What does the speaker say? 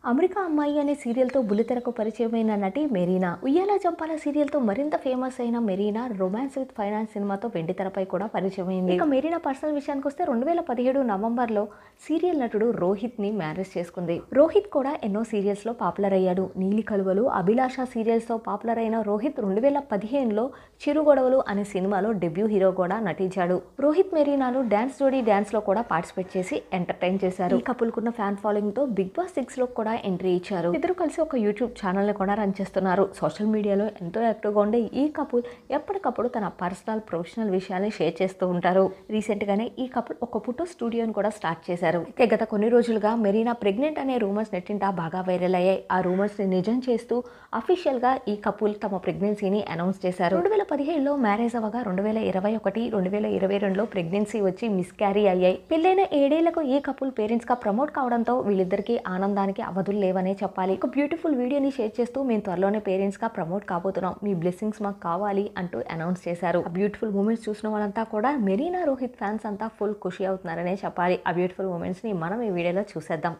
America అమ్మాయి అనే సీరియల్తో బుల్లితెరకు పరిచయమైన నటి మెరీనా. ఉయ్యాల చంపాల సీరియల్తో మరింత ఫేమస్ అయిన మెరీనా రొమాన్స్ విత్ ఫైనాన్స్ సినిమాతో వెండితెరపై కూడా పరిచయమైంది. ఇక మెరీనా పర్సనల్ విషయానికి వస్తే 2017 నవంబర్లో సీరియల్ నటుడు రోహిత్ ని మ్యారేజ్ చేసుకుంది. రోహిత్ కూడా ఎన్నో సీరియల్స్ లో పాపులర్ అయ్యాడు. నీలి కలువలు, అభిలాష సీరియల్స్ తో పాపులర్ అయిన రోహిత్ 2015లో చిరుగొడవలు అనే సినిమాలో డెబ్యూ హీరో కూడా నటించాడు. రోహిత్ మెరీనాలు డాన్స్ జోడీ డాన్స్ లో కూడా పార్టిసిపేట్ చేసి ఎంటర్టైన్ చేశారు. ఈ కపుల్ కున్న ఫ్యాన్ ఫాలోయింగ్ తో బిగ్ బాస్ 6 లో కూడా ఎంట్రీ ఇచ్చారు. ఇద్దరు కలిసి ఒక యూట్యూబ్ ఛానల్ ని కూడా రన్ చేస్తున్నారు. సోషల్ మీడియాలో ఎంతో యాక్టివ్ గా ఉండే ఈ కపుల్ ఎప్పటికప్పుడు తన పర్సనల్ ప్రొఫెషనల్ విషయాల్ని షేర్ చేస్తూ ఉంటారు. రీసెంట్ గానే ఈ కపుల్ ఒక ఫోటో స్టూడియోని కూడా స్టార్ట్ చేశారు. గత కొన్ని రోజులుగా మెరీనా ప్రెగ్నెంట్ అనే రూమర్స్ నెట్టింటా బాగా వైరల్ అయ్యాయి. ఆ రూమర్స్ ని నిజం చేస్తూ అఫీషియల్ గా ఈ కపుల్ తమ ప్రెగ్నెన్సీని అనౌన్స్ చేశారు. 2017లో మ్యారేజ్ అవ్వగా 2021, 2022లో ప్రెగ్నెన్సీ వచ్చి మిస్క్యారీ అయ్యాయి. పెళ్ళైన 7 ఏళ్లకు ఈ కపుల్ పేరెంట్స్ గా ప్రమోట్ కావడంతో వీళ్ళిద్దరికీ ఆనందానికి అవధులు లేవనే చెప్పాలి. ఒక బ్యూటిఫుల్ వీడియోని షేర్ చేస్తూ మేము త్వరలోనే పేరెంట్స్ గా ప్రమోట్ కాబోతున్నాం, మీ బ్లెస్సింగ్స్ మాకు కావాలి అంటూ అనౌన్స్ చేశారు. ఆ బ్యూటిఫుల్ మూమెంట్స్ చూసిన వాళ్ళంతా కూడా మెరీనా రోహిత్ ఫ్యాన్స్ అంతా ఫుల్ ఖుషి అవుతున్నారనే చెప్పాలి. ఆ బ్యూటిఫుల్ మూమెంట్స్ ని మనం ఈ వీడియోలో చూసేద్దాం.